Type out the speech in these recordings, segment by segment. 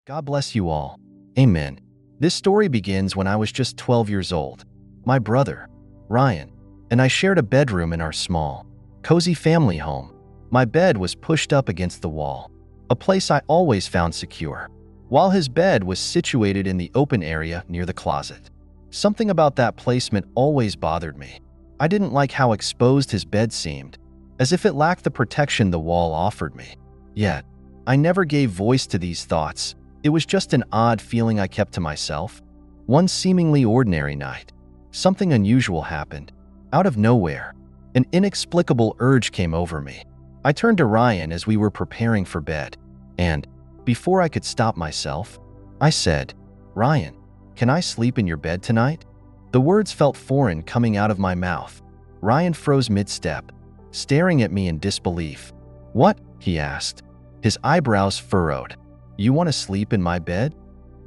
God bless you all. Amen. This story begins when I was just 12 years old. My brother, Ryan, and I shared a bedroom in our small, cozy family home. My bed was pushed up against the wall, a place I always found secure, while his bed was situated in the open area near the closet. Something about that placement always bothered me. I didn't like how exposed his bed seemed, as if it lacked the protection the wall offered me. Yet, I never gave voice to these thoughts. It was just an odd feeling I kept to myself. One seemingly ordinary night, something unusual happened. Out of nowhere, an inexplicable urge came over me. I turned to Ryan as we were preparing for bed, and, before I could stop myself, I said, "Ryan, can I sleep in your bed tonight?" The words felt foreign coming out of my mouth. Ryan froze mid-step, staring at me in disbelief. "What?" he asked, his eyebrows furrowed. "You want to sleep in my bed?"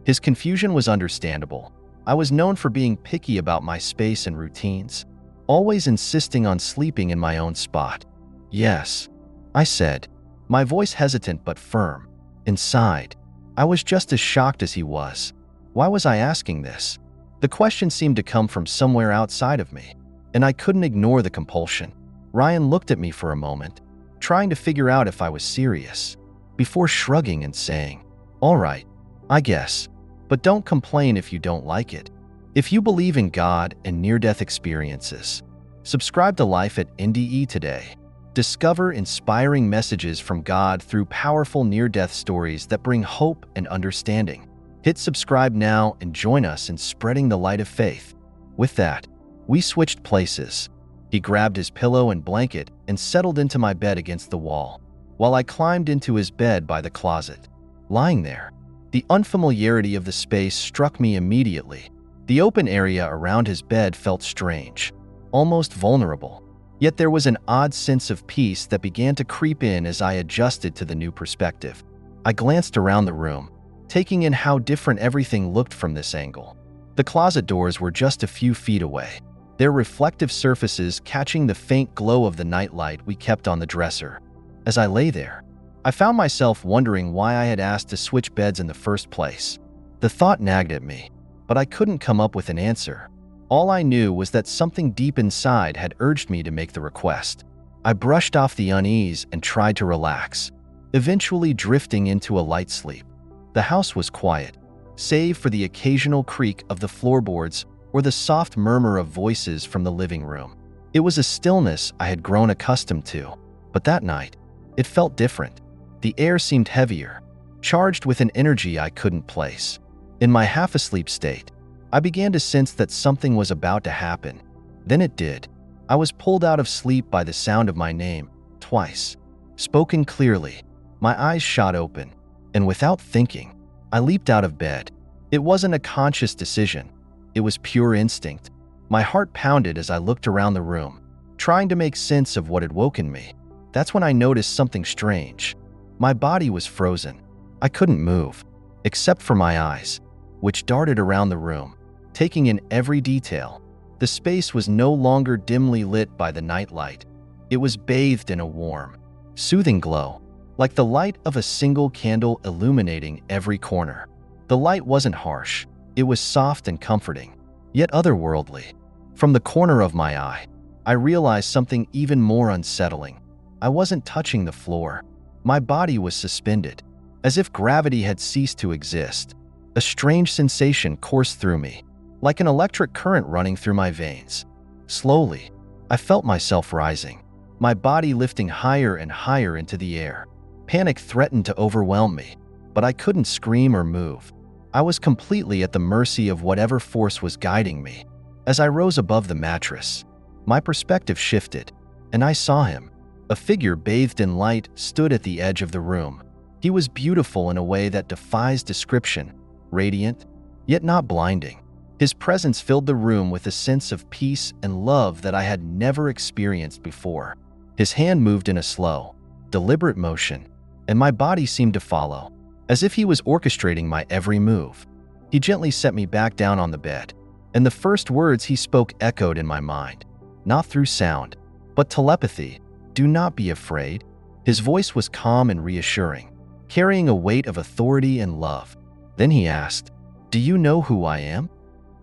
His confusion was understandable. I was known for being picky about my space and routines, always insisting on sleeping in my own spot. "Yes," I said, my voice hesitant but firm. Inside, I was just as shocked as he was. Why was I asking this? The question seemed to come from somewhere outside of me, and I couldn't ignore the compulsion. Ryan looked at me for a moment, trying to figure out if I was serious, before shrugging and saying, "All right, I guess, but don't complain if you don't like it. If you believe in God and near-death experiences, subscribe to Life at NDE today. Discover inspiring messages from God through powerful near-death stories that bring hope and understanding. Hit subscribe now and join us in spreading the light of faith." With that, we switched places. He grabbed his pillow and blanket and settled into my bed against the wall, while I climbed into his bed by the closet. Lying there, the unfamiliarity of the space struck me immediately. The open area around his bed felt strange, almost vulnerable. Yet there was an odd sense of peace that began to creep in as I adjusted to the new perspective. I glanced around the room, taking in how different everything looked from this angle. The closet doors were just a few feet away, their reflective surfaces catching the faint glow of the nightlight we kept on the dresser. As I lay there, I found myself wondering why I had asked to switch beds in the first place. The thought nagged at me, but I couldn't come up with an answer. All I knew was that something deep inside had urged me to make the request. I brushed off the unease and tried to relax, eventually drifting into a light sleep. The house was quiet, save for the occasional creak of the floorboards or the soft murmur of voices from the living room. It was a stillness I had grown accustomed to, but that night, it felt different. The air seemed heavier, charged with an energy I couldn't place. In my half-asleep state, I began to sense that something was about to happen. Then it did. I was pulled out of sleep by the sound of my name, twice, spoken clearly. My eyes shot open, and without thinking, I leaped out of bed. It wasn't a conscious decision. It was pure instinct. My heart pounded as I looked around the room, trying to make sense of what had woken me. That's when I noticed something strange. My body was frozen. I couldn't move, except for my eyes, which darted around the room, taking in every detail. The space was no longer dimly lit by the nightlight. It was bathed in a warm, soothing glow, like the light of a single candle illuminating every corner. The light wasn't harsh. It was soft and comforting, yet otherworldly. From the corner of my eye, I realized something even more unsettling. I wasn't touching the floor. My body was suspended, as if gravity had ceased to exist. A strange sensation coursed through me, like an electric current running through my veins. Slowly, I felt myself rising, my body lifting higher and higher into the air. Panic threatened to overwhelm me, but I couldn't scream or move. I was completely at the mercy of whatever force was guiding me. As I rose above the mattress, my perspective shifted, and I saw him. A figure bathed in light stood at the edge of the room. He was beautiful in a way that defies description, radiant, yet not blinding. His presence filled the room with a sense of peace and love that I had never experienced before. His hand moved in a slow, deliberate motion, and my body seemed to follow, as if he was orchestrating my every move. He gently set me back down on the bed, and the first words he spoke echoed in my mind, not through sound, but telepathy. "Do not be afraid." His voice was calm and reassuring, carrying a weight of authority and love. Then he asked, "Do you know who I am?"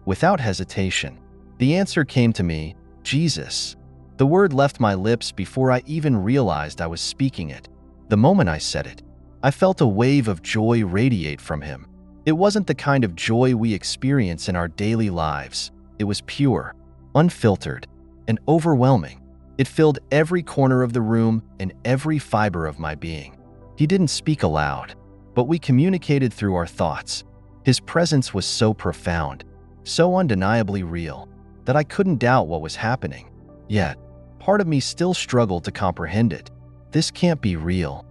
Without hesitation, the answer came to me, "Jesus." The word left my lips before I even realized I was speaking it. The moment I said it, I felt a wave of joy radiate from him. It wasn't the kind of joy we experience in our daily lives. It was pure, unfiltered, and overwhelming. It filled every corner of the room and every fiber of my being. He didn't speak aloud, but we communicated through our thoughts. His presence was so profound, so undeniably real, that I couldn't doubt what was happening. Yet, part of me still struggled to comprehend it. This can't be real,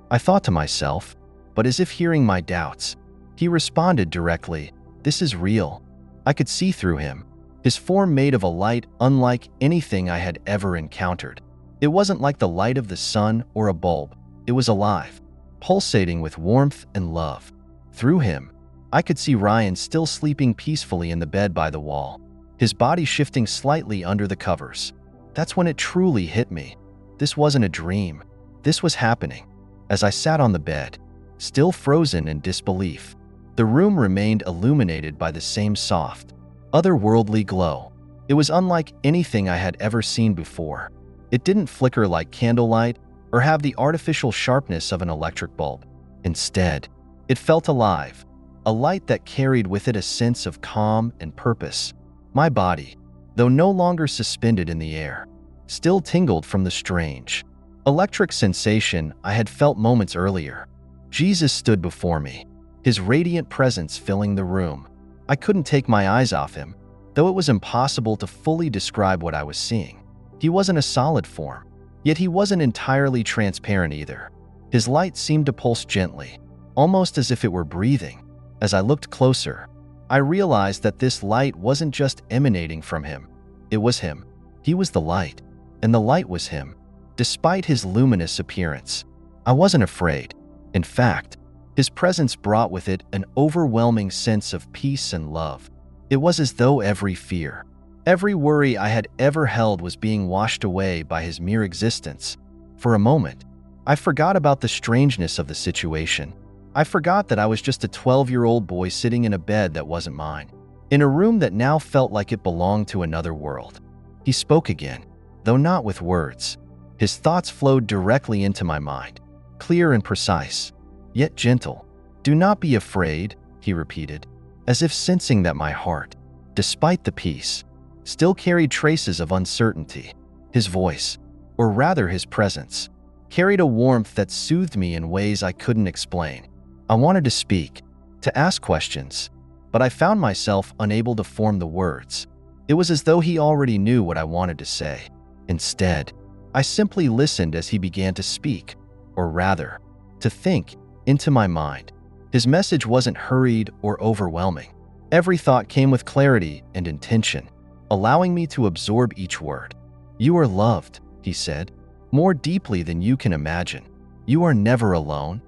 I thought to myself, but as if hearing my doubts, he responded directly, "This is real." I could see through him, his form made of a light unlike anything I had ever encountered. It wasn't like the light of the sun or a bulb. It was alive, pulsating with warmth and love. Through him, I could see Ryan still sleeping peacefully in the bed by the wall, his body shifting slightly under the covers. That's when it truly hit me. This wasn't a dream. This was happening. As I sat on the bed, still frozen in disbelief, the room remained illuminated by the same soft, otherworldly glow. It was unlike anything I had ever seen before. It didn't flicker like candlelight or have the artificial sharpness of an electric bulb. Instead, it felt alive, a light that carried with it a sense of calm and purpose. My body, though no longer suspended in the air, still tingled from the strange, electric sensation I had felt moments earlier. Jesus stood before me, his radiant presence filling the room. I couldn't take my eyes off him, though it was impossible to fully describe what I was seeing. He wasn't a solid form, yet he wasn't entirely transparent either. His light seemed to pulse gently, almost as if it were breathing. As I looked closer, I realized that this light wasn't just emanating from him. It was him. He was the light, and the light was him. Despite his luminous appearance, I wasn't afraid. In fact, his presence brought with it an overwhelming sense of peace and love. It was as though every fear, every worry I had ever held was being washed away by his mere existence. For a moment, I forgot about the strangeness of the situation. I forgot that I was just a 12-year-old boy sitting in a bed that wasn't mine, in a room that now felt like it belonged to another world. He spoke again, though not with words. His thoughts flowed directly into my mind, clear and precise, yet gentle. "Do not be afraid," he repeated, as if sensing that my heart, despite the peace, still carried traces of uncertainty. His voice, or rather his presence, carried a warmth that soothed me in ways I couldn't explain. I wanted to speak, to ask questions, but I found myself unable to form the words. It was as though he already knew what I wanted to say. Instead, I simply listened as he began to speak, or rather, to think, into my mind. His message wasn't hurried or overwhelming. Every thought came with clarity and intention, allowing me to absorb each word. "You are loved," he said, "more deeply than you can imagine. You are never alone."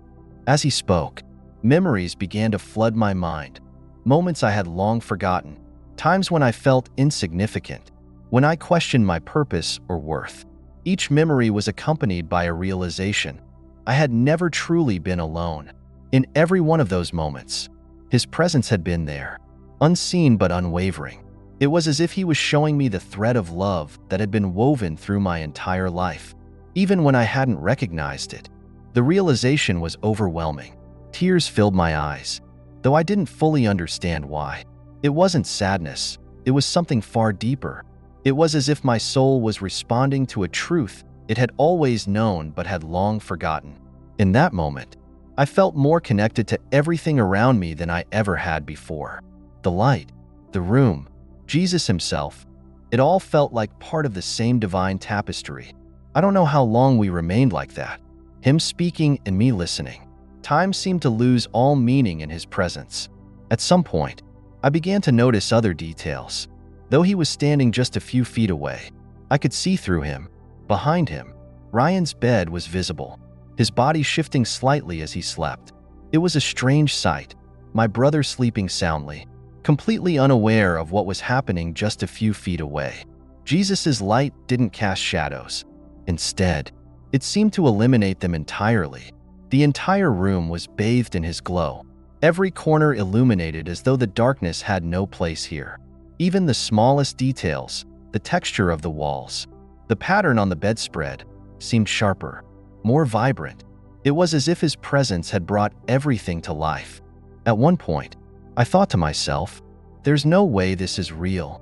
As he spoke, memories began to flood my mind, moments I had long forgotten, times when I felt insignificant, when I questioned my purpose or worth. Each memory was accompanied by a realization: I had never truly been alone. In every one of those moments, his presence had been there, unseen but unwavering. It was as if he was showing me the thread of love that had been woven through my entire life, even when I hadn't recognized it. The realization was overwhelming. Tears filled my eyes, though I didn't fully understand why. It wasn't sadness. It was something far deeper. It was as if my soul was responding to a truth it had always known but had long forgotten. In that moment, I felt more connected to everything around me than I ever had before. The light, the room, Jesus himself, it all felt like part of the same divine tapestry. I don't know how long we remained like that, him speaking and me listening. Time seemed to lose all meaning in his presence. At some point, I began to notice other details. Though he was standing just a few feet away, I could see through him. Behind him, Ryan's bed was visible, his body shifting slightly as he slept. It was a strange sight, my brother sleeping soundly, completely unaware of what was happening just a few feet away. Jesus' light didn't cast shadows. Instead, it seemed to eliminate them entirely. The entire room was bathed in his glow, every corner illuminated as though the darkness had no place here. Even the smallest details, the texture of the walls, the pattern on the bedspread, seemed sharper, more vibrant. It was as if his presence had brought everything to life. At one point, I thought to myself, "There's no way this is real."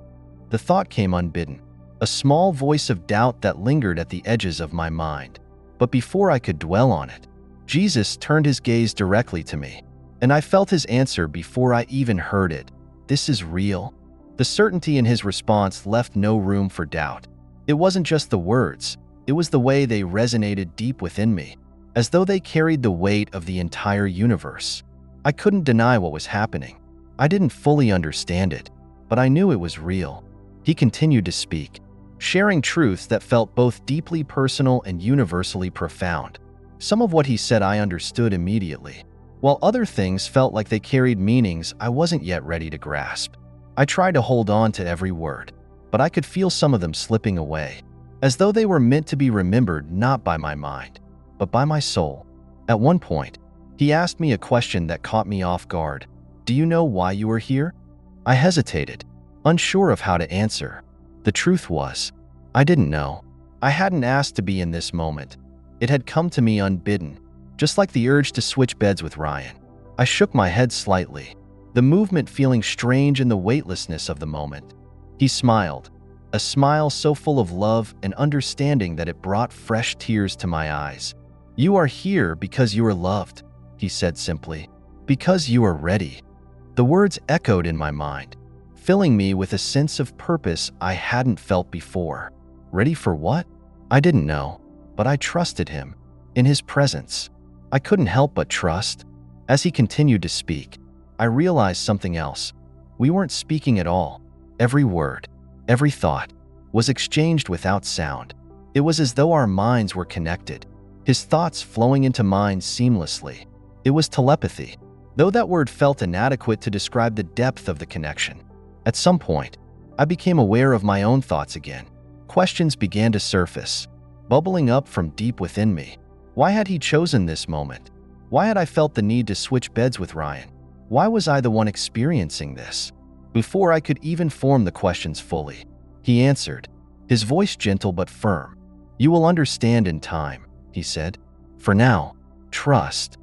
The thought came unbidden, a small voice of doubt that lingered at the edges of my mind. But before I could dwell on it, Jesus turned his gaze directly to me, and I felt his answer before I even heard it. "This is real." The certainty in his response left no room for doubt. It wasn't just the words, it was the way they resonated deep within me, as though they carried the weight of the entire universe. I couldn't deny what was happening. I didn't fully understand it, but I knew it was real. He continued to speak, sharing truths that felt both deeply personal and universally profound. Some of what he said I understood immediately, while other things felt like they carried meanings I wasn't yet ready to grasp. I tried to hold on to every word, but I could feel some of them slipping away, as though they were meant to be remembered not by my mind, but by my soul. At one point, he asked me a question that caught me off guard. "Do you know why you are here?" I hesitated, unsure of how to answer. The truth was, I didn't know. I hadn't asked to be in this moment. It had come to me unbidden, just like the urge to switch beds with Ryan. I shook my head slightly, the movement feeling strange in the weightlessness of the moment. He smiled, a smile so full of love and understanding that it brought fresh tears to my eyes. "You are here because you are loved," he said simply. "Because you are ready." The words echoed in my mind, filling me with a sense of purpose I hadn't felt before. Ready for what? I didn't know, but I trusted him. In his presence, I couldn't help but trust. As he continued to speak, I realized something else. We weren't speaking at all. Every word, every thought, was exchanged without sound. It was as though our minds were connected, his thoughts flowing into mine seamlessly. It was telepathy, though that word felt inadequate to describe the depth of the connection. At some point, I became aware of my own thoughts again. Questions began to surface, bubbling up from deep within me. Why had he chosen this moment? Why had I felt the need to switch beds with Ryan? Why was I the one experiencing this? Before I could even form the questions fully, he answered, his voice gentle but firm. "You will understand in time," he said. "For now, trust."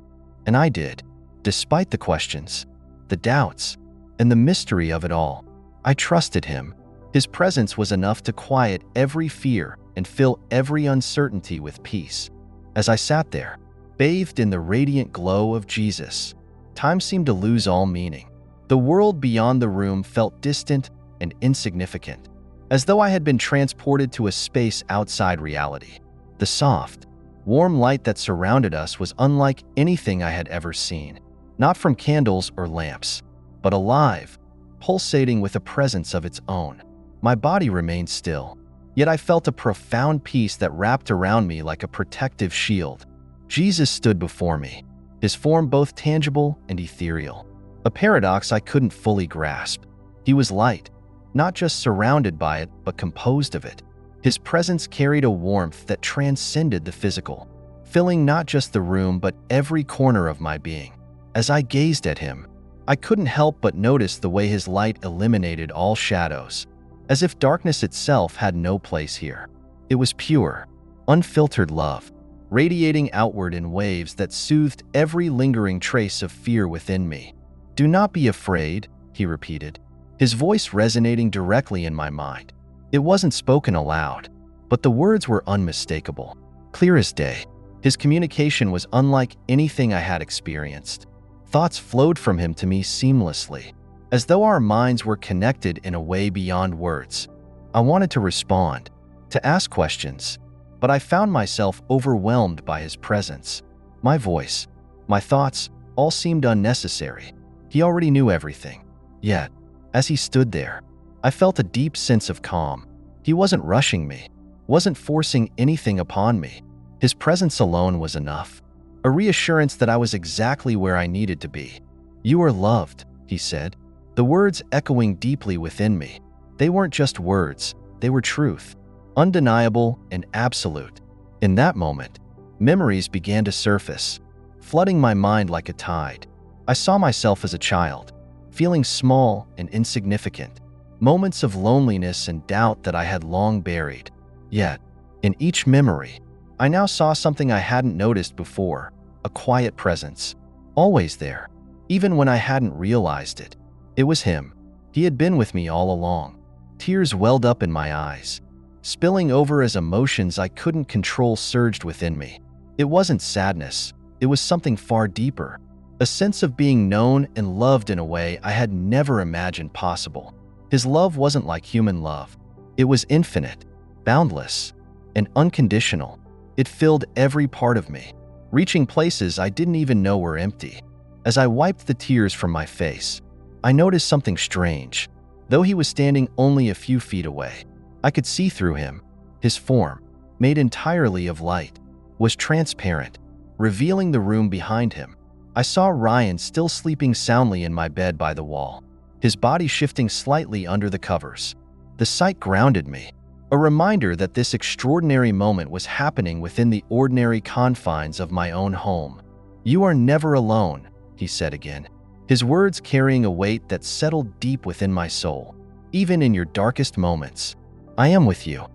And I did. Despite the questions, the doubts, and the mystery of it all, I trusted him. His presence was enough to quiet every fear and fill every uncertainty with peace. As I sat there, bathed in the radiant glow of Jesus, time seemed to lose all meaning. The world beyond the room felt distant and insignificant, as though I had been transported to a space outside reality. The soft, warm light that surrounded us was unlike anything I had ever seen, not from candles or lamps, but alive, pulsating with a presence of its own. My body remained still, yet I felt a profound peace that wrapped around me like a protective shield. Jesus stood before me, his form both tangible and ethereal, a paradox I couldn't fully grasp. He was light, not just surrounded by it, but composed of it. His presence carried a warmth that transcended the physical, filling not just the room but every corner of my being. As I gazed at him, I couldn't help but notice the way his light eliminated all shadows, as if darkness itself had no place here. It was pure, unfiltered love, radiating outward in waves that soothed every lingering trace of fear within me. "Do not be afraid," he repeated, his voice resonating directly in my mind. It wasn't spoken aloud, but the words were unmistakable, clear as day. His communication was unlike anything I had experienced. Thoughts flowed from him to me seamlessly, as though our minds were connected in a way beyond words. I wanted to respond, to ask questions, but I found myself overwhelmed by his presence. My voice, my thoughts, all seemed unnecessary. He already knew everything. Yet, as he stood there, I felt a deep sense of calm. He wasn't rushing me, wasn't forcing anything upon me. His presence alone was enough, a reassurance that I was exactly where I needed to be. "You are loved," he said, the words echoing deeply within me. They weren't just words, they were truth, undeniable and absolute. In that moment, memories began to surface, flooding my mind like a tide. I saw myself as a child, feeling small and insignificant, moments of loneliness and doubt that I had long buried. Yet, in each memory, I now saw something I hadn't noticed before, a quiet presence, always there, even when I hadn't realized it. It was him. He had been with me all along. Tears welled up in my eyes, spilling over as emotions I couldn't control surged within me. It wasn't sadness, it was something far deeper, a sense of being known and loved in a way I had never imagined possible. His love wasn't like human love. It was infinite, boundless, and unconditional. It filled every part of me, reaching places I didn't even know were empty. As I wiped the tears from my face, I noticed something strange. Though he was standing only a few feet away, I could see through him. His form, made entirely of light, was transparent, revealing the room behind him. I saw Ryan still sleeping soundly in my bed by the wall, his body shifting slightly under the covers. The sight grounded me, a reminder that this extraordinary moment was happening within the ordinary confines of my own home. "You are never alone," he said again, his words carrying a weight that settled deep within my soul. "Even in your darkest moments, I am with you."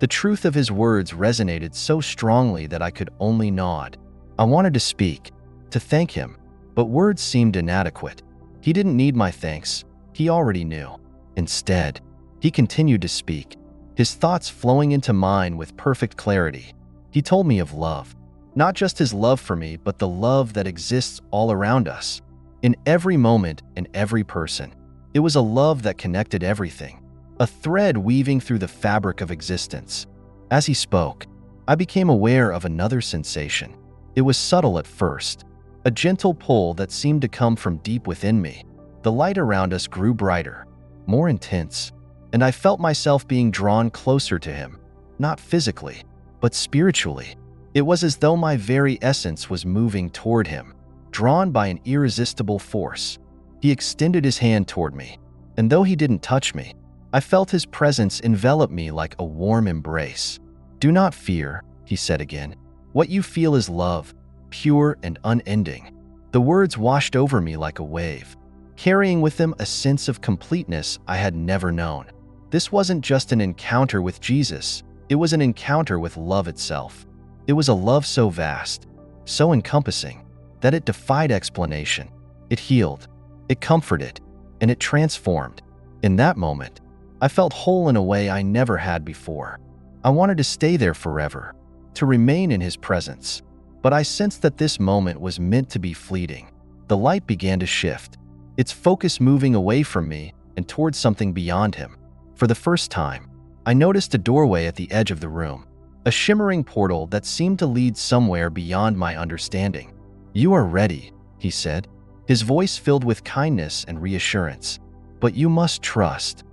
The truth of his words resonated so strongly that I could only nod. I wanted to speak, to thank him, but words seemed inadequate. He didn't need my thanks, he already knew. Instead, he continued to speak, his thoughts flowing into mine with perfect clarity. He told me of love, not just his love for me, but the love that exists all around us, in every moment and every person. It was a love that connected everything, a thread weaving through the fabric of existence. As he spoke, I became aware of another sensation. It was subtle at first, a gentle pull that seemed to come from deep within me. The light around us grew brighter, more intense, and I felt myself being drawn closer to him, not physically, but spiritually. It was as though my very essence was moving toward him, drawn by an irresistible force. He extended his hand toward me, and though he didn't touch me, I felt his presence envelop me like a warm embrace. "Do not fear," he said again. "What you feel is love, pure and unending." The words washed over me like a wave, carrying with them a sense of completeness I had never known. This wasn't just an encounter with Jesus, it was an encounter with love itself. It was a love so vast, so encompassing, that it defied explanation. It healed, it comforted, and it transformed. In that moment, I felt whole in a way I never had before. I wanted to stay there forever, to remain in his presence. But I sensed that this moment was meant to be fleeting. The light began to shift, its focus moving away from me and towards something beyond him. For the first time, I noticed a doorway at the edge of the room, a shimmering portal that seemed to lead somewhere beyond my understanding. "You are ready," he said, his voice filled with kindness and reassurance. "But you must trust."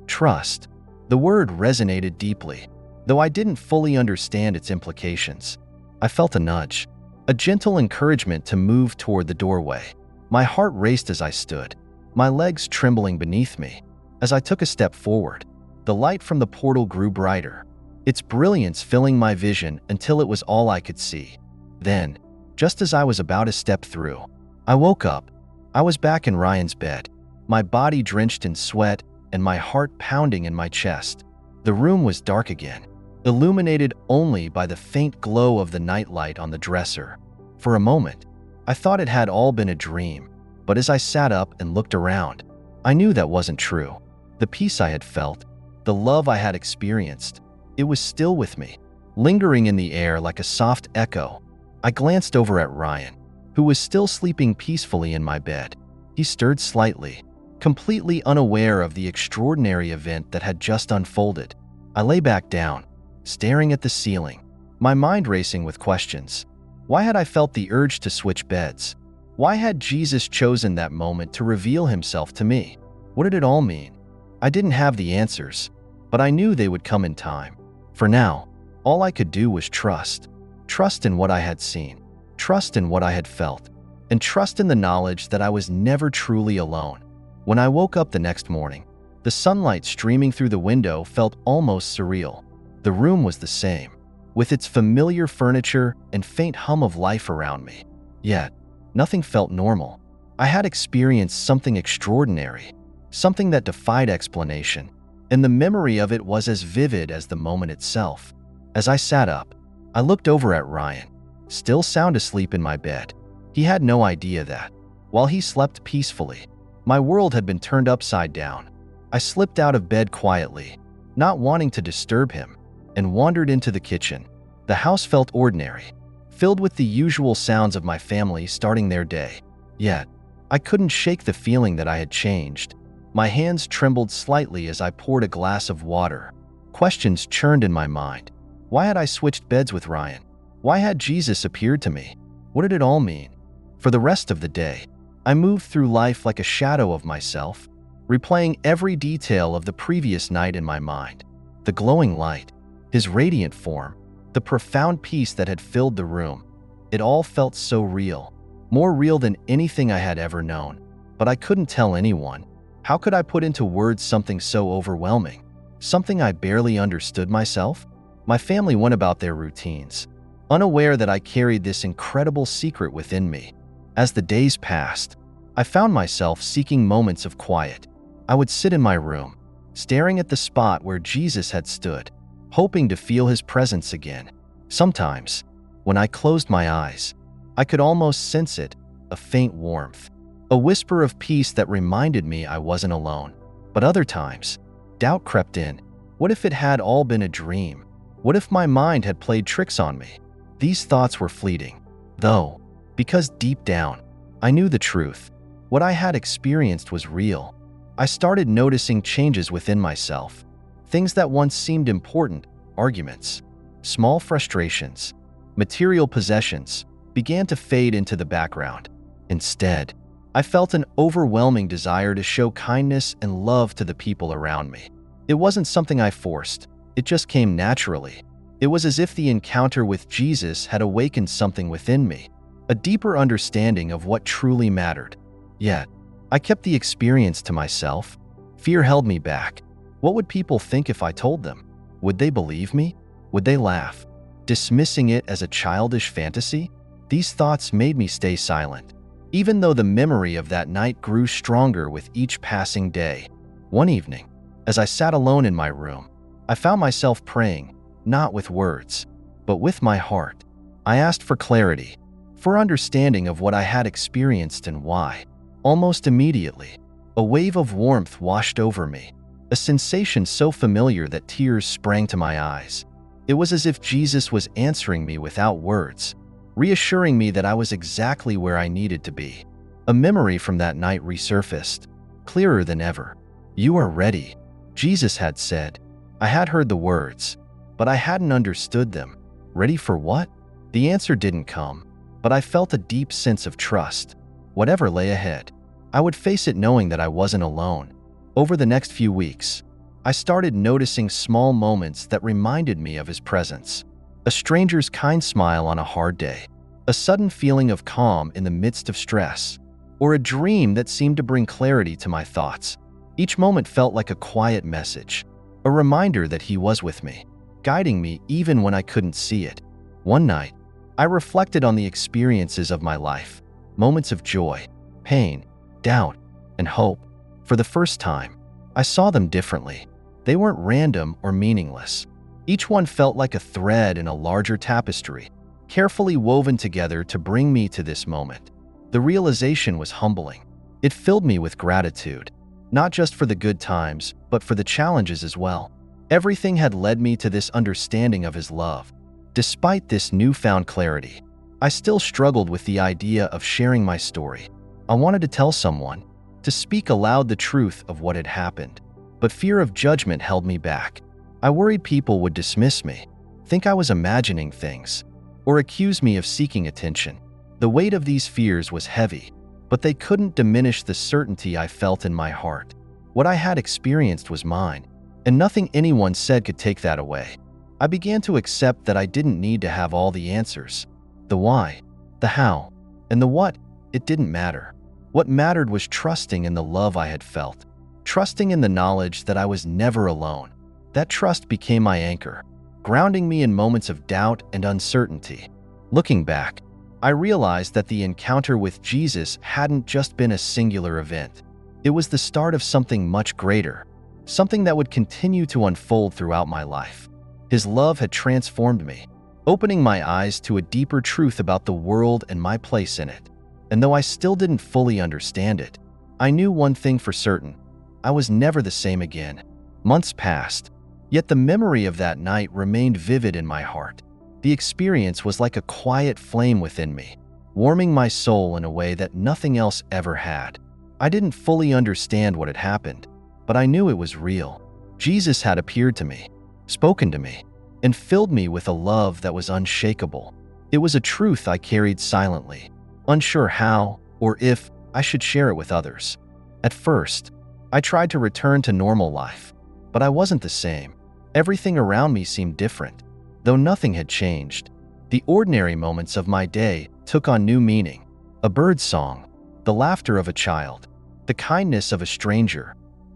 Trust. The word resonated deeply, though I didn't fully understand its implications. I felt a nudge, a gentle encouragement to move toward the doorway. My heart raced as I stood, my legs trembling beneath me. As I took a step forward, the light from the portal grew brighter, its brilliance filling my vision until it was all I could see. Then, just as I was about to step through, I woke up. I was back in Ryan's bed, my body drenched in sweat and my heart pounding in my chest. The room was dark again, illuminated only by the faint glow of the nightlight on the dresser. For a moment, I thought it had all been a dream, but as I sat up and looked around, I knew that wasn't true. The peace I had felt, the love I had experienced, it was still with me, lingering in the air like a soft echo. I glanced over at Ryan, who was still sleeping peacefully in my bed. He stirred slightly, completely unaware of the extraordinary event that had just unfolded. I lay back down, staring at the ceiling, my mind racing with questions. Why had I felt the urge to switch beds? Why had Jesus chosen that moment to reveal himself to me? What did it all mean? I didn't have the answers, but I knew they would come in time. For now, all I could do was trust. Trust in what I had seen, trust in what I had felt, and trust in the knowledge that I was never truly alone. When I woke up the next morning, the sunlight streaming through the window felt almost surreal. The room was the same, with its familiar furniture and faint hum of life around me. Yet, nothing felt normal. I had experienced something extraordinary, something that defied explanation, and the memory of it was as vivid as the moment itself. As I sat up, I looked over at Ryan, still sound asleep in my bed. He had no idea that, while he slept peacefully, my world had been turned upside down. I slipped out of bed quietly, not wanting to disturb him, and wandered into the kitchen. The house felt ordinary, filled with the usual sounds of my family starting their day. Yet, I couldn't shake the feeling that I had changed. My hands trembled slightly as I poured a glass of water. Questions churned in my mind. Why had I switched beds with Ryan? Why had Jesus appeared to me? What did it all mean? For the rest of the day, I moved through life like a shadow of myself, replaying every detail of the previous night in my mind. The glowing light, his radiant form, the profound peace that had filled the room. It all felt so real, more real than anything I had ever known. But I couldn't tell anyone. How could I put into words something so overwhelming? Something I barely understood myself? My family went about their routines, unaware that I carried this incredible secret within me. As the days passed, I found myself seeking moments of quiet. I would sit in my room, staring at the spot where Jesus had stood, hoping to feel his presence again. Sometimes, when I closed my eyes, I could almost sense it, a faint warmth, a whisper of peace that reminded me I wasn't alone. But other times, doubt crept in. What if it had all been a dream? What if my mind had played tricks on me? These thoughts were fleeting, though, because deep down, I knew the truth. What I had experienced was real. I started noticing changes within myself. Things that once seemed important, arguments, small frustrations, material possessions, began to fade into the background. Instead, I felt an overwhelming desire to show kindness and love to the people around me. It wasn't something I forced. It just came naturally. It was as if the encounter with Jesus had awakened something within me, a deeper understanding of what truly mattered. Yet, I kept the experience to myself. Fear held me back. What would people think if I told them? Would they believe me? Would they laugh, dismissing it as a childish fantasy? These thoughts made me stay silent, even though the memory of that night grew stronger with each passing day. One evening, as I sat alone in my room, I found myself praying, not with words, but with my heart. I asked for clarity, for understanding of what I had experienced and why. Almost immediately, a wave of warmth washed over me, a sensation so familiar that tears sprang to my eyes. It was as if Jesus was answering me without words, reassuring me that I was exactly where I needed to be. A memory from that night resurfaced, clearer than ever. "You are ready," Jesus had said. I had heard the words, but I hadn't understood them. Ready for what? The answer didn't come, but I felt a deep sense of trust. Whatever lay ahead, I would face it knowing that I wasn't alone. Over the next few weeks, I started noticing small moments that reminded me of his presence. A stranger's kind smile on a hard day, a sudden feeling of calm in the midst of stress, or a dream that seemed to bring clarity to my thoughts. Each moment felt like a quiet message, a reminder that he was with me, guiding me even when I couldn't see it. One night, I reflected on the experiences of my life, moments of joy, pain, doubt, and hope. For the first time, I saw them differently. They weren't random or meaningless. Each one felt like a thread in a larger tapestry, carefully woven together to bring me to this moment. The realization was humbling. It filled me with gratitude, not just for the good times, but for the challenges as well. Everything had led me to this understanding of his love. Despite this newfound clarity, I still struggled with the idea of sharing my story. I wanted to tell someone, to speak aloud the truth of what had happened, but fear of judgment held me back. I worried people would dismiss me, think I was imagining things, or accuse me of seeking attention. The weight of these fears was heavy, but they couldn't diminish the certainty I felt in my heart. What I had experienced was mine, and nothing anyone said could take that away. I began to accept that I didn't need to have all the answers. The why, the how, and the what, it didn't matter. What mattered was trusting in the love I had felt, trusting in the knowledge that I was never alone. That trust became my anchor, grounding me in moments of doubt and uncertainty. Looking back, I realized that the encounter with Jesus hadn't just been a singular event. It was the start of something much greater, something that would continue to unfold throughout my life. His love had transformed me, opening my eyes to a deeper truth about the world and my place in it. And though I still didn't fully understand it, I knew one thing for certain: I was never the same again. Months passed, yet the memory of that night remained vivid in my heart. The experience was like a quiet flame within me, warming my soul in a way that nothing else ever had. I didn't fully understand what had happened, but I knew it was real. Jesus had appeared to me, spoken to me, and filled me with a love that was unshakable. It was a truth I carried silently, unsure how or if I should share it with others. At first, I tried to return to normal life, but I wasn't the same. Everything around me seemed different, though nothing had changed. The ordinary moments of my day took on new meaning. A bird's song, the laughter of a child, the kindness of a stranger,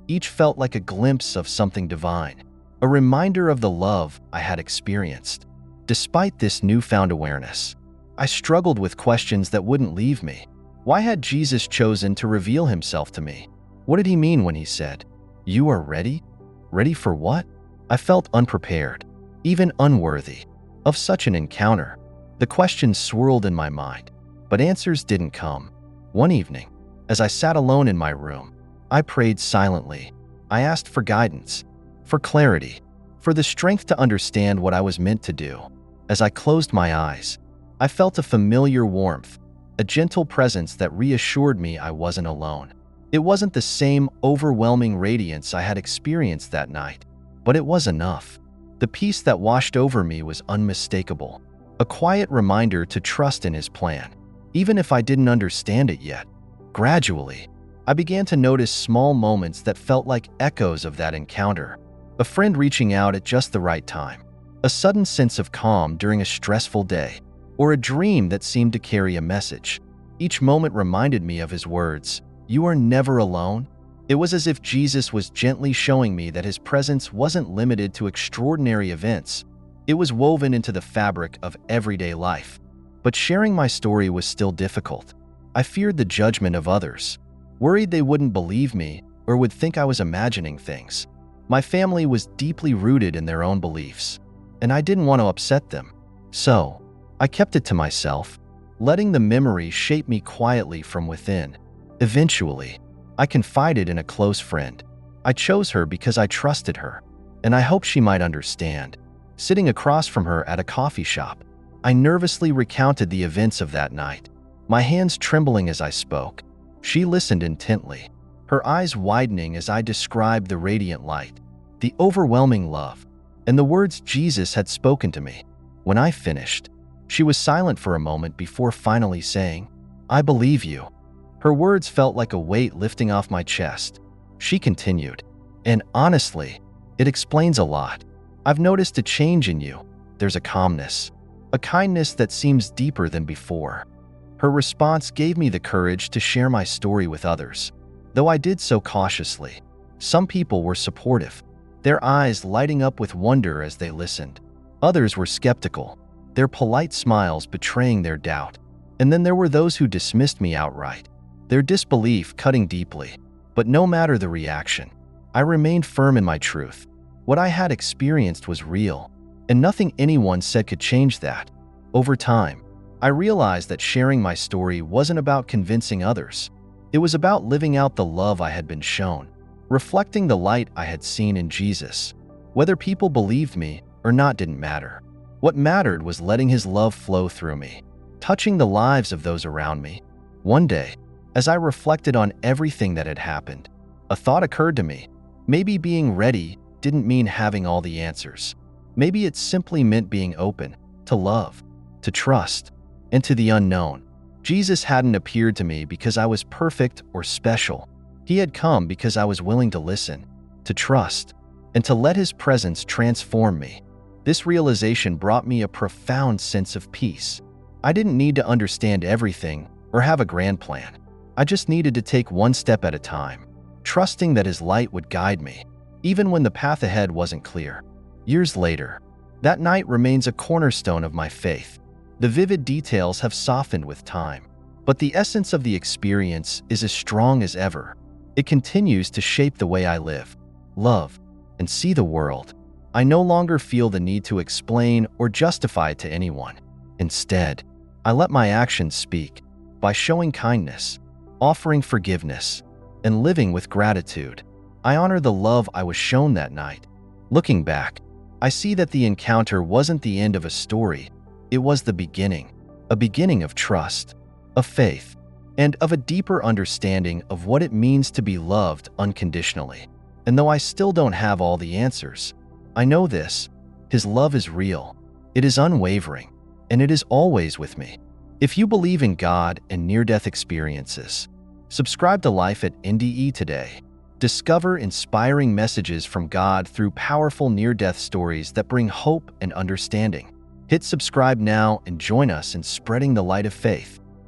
each felt like a glimpse of something divine, a reminder of the love I had experienced. Despite this newfound awareness, I struggled with questions that wouldn't leave me. Why had Jesus chosen to reveal himself to me? What did he mean when he said, "You are ready"? Ready for what? I felt unprepared, even unworthy, of such an encounter. The questions swirled in my mind, but answers didn't come. One evening, as I sat alone in my room, I prayed silently. I asked for guidance, for clarity, for the strength to understand what I was meant to do. As I closed my eyes, I felt a familiar warmth, a gentle presence that reassured me I wasn't alone. It wasn't the same overwhelming radiance I had experienced that night, but it was enough. The peace that washed over me was unmistakable, a quiet reminder to trust in his plan, even if I didn't understand it yet. Gradually, I began to notice small moments that felt like echoes of that encounter. A friend reaching out at just the right time, a sudden sense of calm during a stressful day, or a dream that seemed to carry a message. Each moment reminded me of his words, "You are never alone." It was as if Jesus was gently showing me that his presence wasn't limited to extraordinary events. It was woven into the fabric of everyday life. But sharing my story was still difficult. I feared the judgment of others, worried they wouldn't believe me or would think I was imagining things. My family was deeply rooted in their own beliefs, and I didn't want to upset them. So, I kept it to myself, letting the memory shape me quietly from within. Eventually, I confided in a close friend. I chose her because I trusted her, and I hoped she might understand. Sitting across from her at a coffee shop, I nervously recounted the events of that night, my hands trembling as I spoke. She listened intently, her eyes widening as I described the radiant light, the overwhelming love, and the words Jesus had spoken to me. When I finished, she was silent for a moment before finally saying, "I believe you." Her words felt like a weight lifting off my chest. She continued, "And honestly, it explains a lot. I've noticed a change in you. There's a calmness, a kindness that seems deeper than before." Her response gave me the courage to share my story with others, though I did so cautiously. Some people were supportive, their eyes lighting up with wonder as they listened. Others were skeptical, their polite smiles betraying their doubt. And then there were those who dismissed me outright, their disbelief cutting deeply. But no matter the reaction, I remained firm in my truth. What I had experienced was real, and nothing anyone said could change that. Over time, I realized that sharing my story wasn't about convincing others. It was about living out the love I had been shown, reflecting the light I had seen in Jesus. Whether people believed me or not didn't matter. What mattered was letting his love flow through me, touching the lives of those around me. One day, as I reflected on everything that had happened, a thought occurred to me. Maybe being ready didn't mean having all the answers. Maybe it simply meant being open to love, to trust, and to the unknown. Jesus hadn't appeared to me because I was perfect or special. He had come because I was willing to listen, to trust, and to let his presence transform me. This realization brought me a profound sense of peace. I didn't need to understand everything or have a grand plan. I just needed to take one step at a time, trusting that his light would guide me, even when the path ahead wasn't clear. Years later, that night remains a cornerstone of my faith. The vivid details have softened with time, but the essence of the experience is as strong as ever. It continues to shape the way I live, love, and see the world. I no longer feel the need to explain or justify to anyone. Instead, I let my actions speak by showing kindness, offering forgiveness, and living with gratitude. I honor the love I was shown that night. Looking back, I see that the encounter wasn't the end of a story. It was the beginning, a beginning of trust, of faith, and of a deeper understanding of what it means to be loved unconditionally. And though I still don't have all the answers, I know this: His love is real, it is unwavering, and it is always with me. If you believe in God and near-death experiences, subscribe to Life at NDE today. Discover inspiring messages from God through powerful near-death stories that bring hope and understanding. Hit subscribe now and join us in spreading the light of faith.